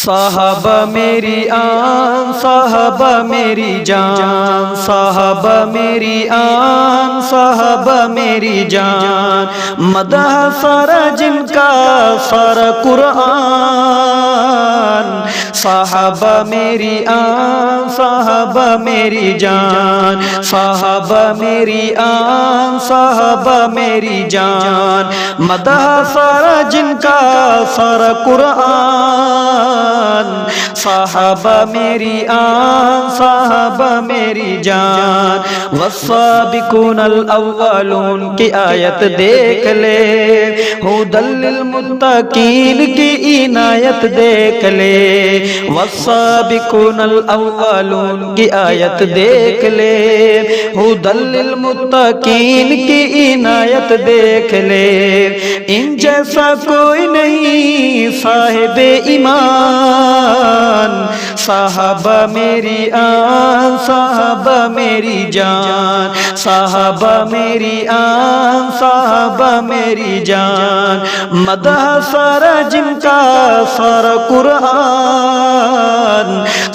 صحابہ میری آن صحابہ میری جان، صحابہ میری آن صحابہ میری جان، مدح سارا جن کا سارا قرآن، صحابہ میری آن صحابہ میری جان، صحابہ میری آن صحابہ میری جان، مدح سارا جن کا سارا قرآن، صحابہ میری آن صحابہ میری جان۔ والسابقون الاولون کی آیت دیکھ لے، ھدی للمتقین کی عنایت دیکھ لے، والسابقون الاولون کی آیت دیکھ لے، ھدی للمتقین کی عنایت دیکھ لے، ان جیسا کوئی نہیں صاحب ایمان، صحابہ میری آن صحابہ میری جان، صحابہ میری آن صحابہ میری جان، مدح سارا جن کا سارا قرآن،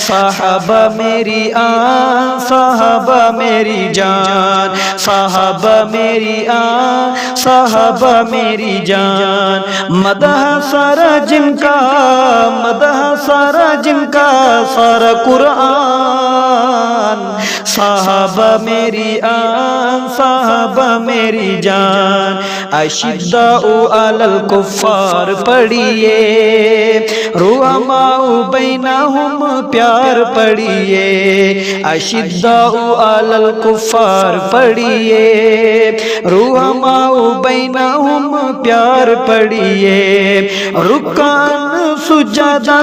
صحابہ میری آن صحابہ میری جان، صحابہ میری آن صحابہ میری جان، مدح سارا جن کا مدح سارا جن کا سارا قرآن، صحابہ میری آن صحابہ میری جان۔ اشداء علی الکفار پڑھیے، رحماء بینہم پیار پڑھیے، اشداء علی الکفار پڑھیے، رحماء بینہم پیار پڑھیے، رکان سجدہ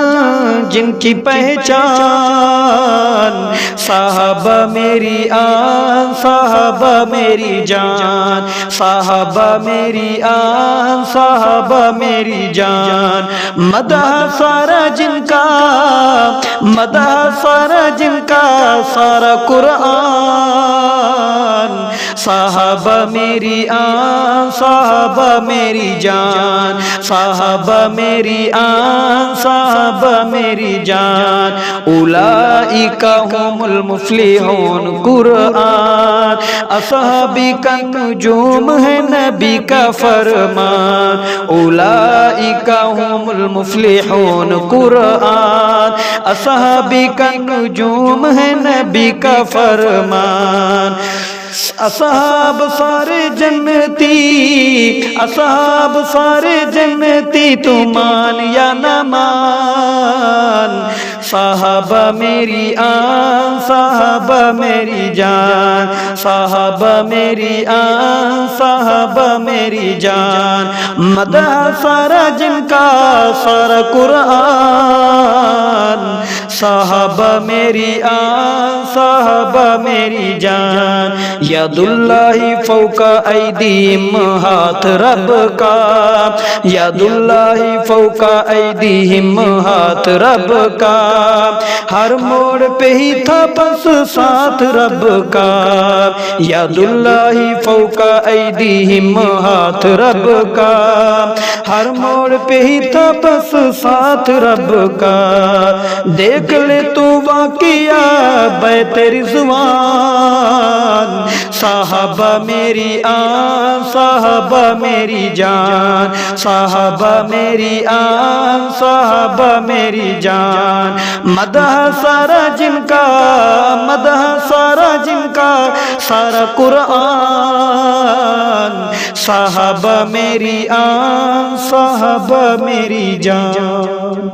جن کی پہچان، صحابہ میری آن صحابہ میری جان، صحابہ میری آن صحابہ میری جان، مدح سارا جن کا مدح سارا جن کا سارا قرآن، صحابہ میری آن صحابہ میری جان، صحابہ میری آن صحابہ میری جان، اولئک هم المفلحون قرآن، اصحابی کا نجوم ہے نبی کا فرمان، اولئک هم المفلحون قرآن، اصحابی کا نجوم ہے نبی کا فرمان، اصحاب سارے جنتی، اصحاب سارے جنتی، تو مان یا نہ مان، صحابہ میری آن صحابہ میری جان، صحابہ میری آن صحابہ میری جان، مدح سارا جن کا سارا قرآن، صحابہ میری آن صحابہ میری جان، ید اللہ فوق ایدیہم، ہاتھ رب کا، ید اللہ فوق ایدیہم، ہاتھ رب کا، ہر موڑ پہ ہی تھا بس ساتھ رب کا، ید اللہ فوق ایدیہم، ہاتھ رب کا، ہر موڑ پہ ہی تھا بس ساتھ رب کا، دیکھ لے تو واقعہ بیت رضوان، صحابہ میری آن صحابہ میری جان، صحابہ میری آن صحابہ میری جان، مدح سارا جن کا مدح سارا جن کا سارا قرآن، صحابہ میری آن صحابہ میری جان۔